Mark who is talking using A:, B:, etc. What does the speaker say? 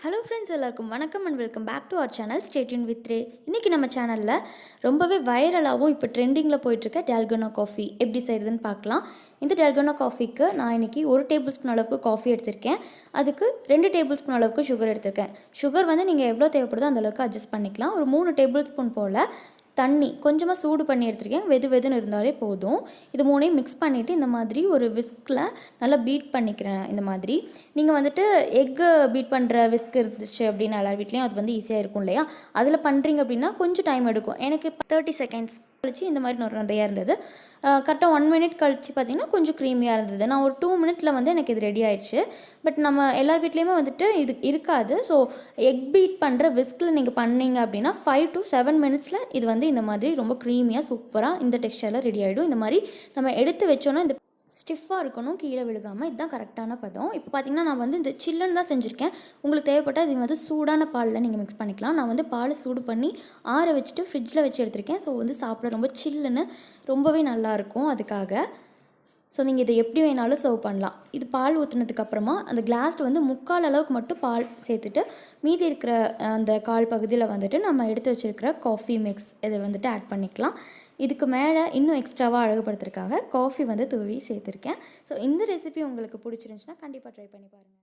A: Hello friends, எல்லாருக்கும் வணக்கம் and welcome back to our channel. Stay tune with Ray. இன்றைக்கி நம்ம சேனலில் ரொம்பவே வைரலாகவும் இப்போ ட்ரெண்டிங்கில் போயிட்டுருக்க டால்கோனா காஃபி எப்படி செய்கிறதுன்னு பார்க்கலாம். இந்த டால்கோனா காஃபிக்கு நான் இன்றைக்கி 1 டேபிள் ஸ்பூன் அளவுக்கு காஃபி எடுத்திருக்கேன். அதுக்கு 2 டேபிள் ஸ்பூன் அளவுக்கு சுகர் எடுத்திருக்கேன். சுகர் வந்து நீங்கள் எவ்வளோ தேவைப்படுதோ அந்தளவுக்கு அட்ஜஸ்ட் பண்ணிக்கலாம். ஒரு 3 டேபிள் ஸ்பூன் போல் தண்ணி கொஞ்சமாக சூடு பண்ணி எடுத்துருக்கேன். வெதுன்னு இருந்தாலே போதும். இது மூணையும் மிக்ஸ் பண்ணிவிட்டு இந்த மாதிரி ஒரு விஸ்கில் நல்லா பீட் பண்ணிக்கிறேன். இந்த மாதிரி நீங்கள் வந்துட்டு எக்கு பீட் பண்ணுற விஸ்க் இருந்துச்சு அப்படின்னா எல்லார் வீட்லேயும் அது வந்து ஈஸியாக இருக்கும் இல்லையா? அதில் பண்ணுறீங்க அப்படின்னா கொஞ்சம் டைம் எடுக்கும். எனக்கு 30 செகண்ட்ஸ் கழிச்சு இந்த மாதிரி நிறையா இருந்தது. கரெக்டாக 1 மினிட் கழிச்சு பார்த்திங்கன்னா கொஞ்சம் க்ரீமியாக இருந்தது. நான் ஒரு 2 மினிட்ல வந்து எனக்கு இது ரெடி ஆயிடுச்சு. பட் நம்ம எல்லார் வீட்லேயுமே வந்துட்டு இது இருக்காது. ஸோ எக் பீட் பண்ணுற விஸ்கில் நீங்கள் பண்ணீங்க அப்படின்னா 5 to 7 மினிட்ஸில் இது வந்து இந்த மாதிரி ரொம்ப க்ரீமியாக சூப்பராக இந்த டெக்ஸ்சரில் ரெடி ஆகிடும். இந்த மாதிரி நம்ம எடுத்து வச்சோன்னா இந்த ஸ்டிஃபாக இருக்கணும், கீழே விழுகாமல். இதுதான் கரெக்டான பதம். இப்போ பார்த்திங்கன்னா நான் வந்து இந்த சில்லுன்னு தான் செஞ்சுருக்கேன். உங்களுக்கு தேவைப்பட்டால் இது வந்து சூடான பாலில் நீங்கள் மிக்ஸ் பண்ணிக்கலாம். நான் வந்து பால் சூடு பண்ணி ஆற வச்சுட்டு ஃப்ரிட்ஜில் வச்சு எடுத்திருக்கேன். ஸோ வந்து சாப்பிட ரொம்ப சில்லுன்னு ரொம்பவே நல்லாயிருக்கும். அதுக்காக ஸோ நீங்கள் இதை எப்படி வேணாலும் சர்வ் பண்ணலாம். இது பால் ஊற்றுனதுக்கப்புறமா அந்த கிளாஸில் வந்து 3/4 அளவுக்கு மட்டும் பால் சேர்த்துட்டு மீதி இருக்கிற அந்த கால் பகுதியில் வந்துட்டு நம்ம எடுத்து வச்சுருக்கிற காஃபி மிக்ஸ் இதை வந்துட்டு ஆட் பண்ணிக்கலாம். இதுக்கு மேலே இன்னும் எக்ஸ்ட்ராவாக அழகுபடுத்துறதுக்காக காஃபி வந்து தூவி சேர்த்துருக்கேன். ஸோ இந்த ரெசிபி உங்களுக்கு பிடிச்சிருந்துச்சுன்னா கண்டிப்பாக ட்ரை பண்ணி பாருங்கள்.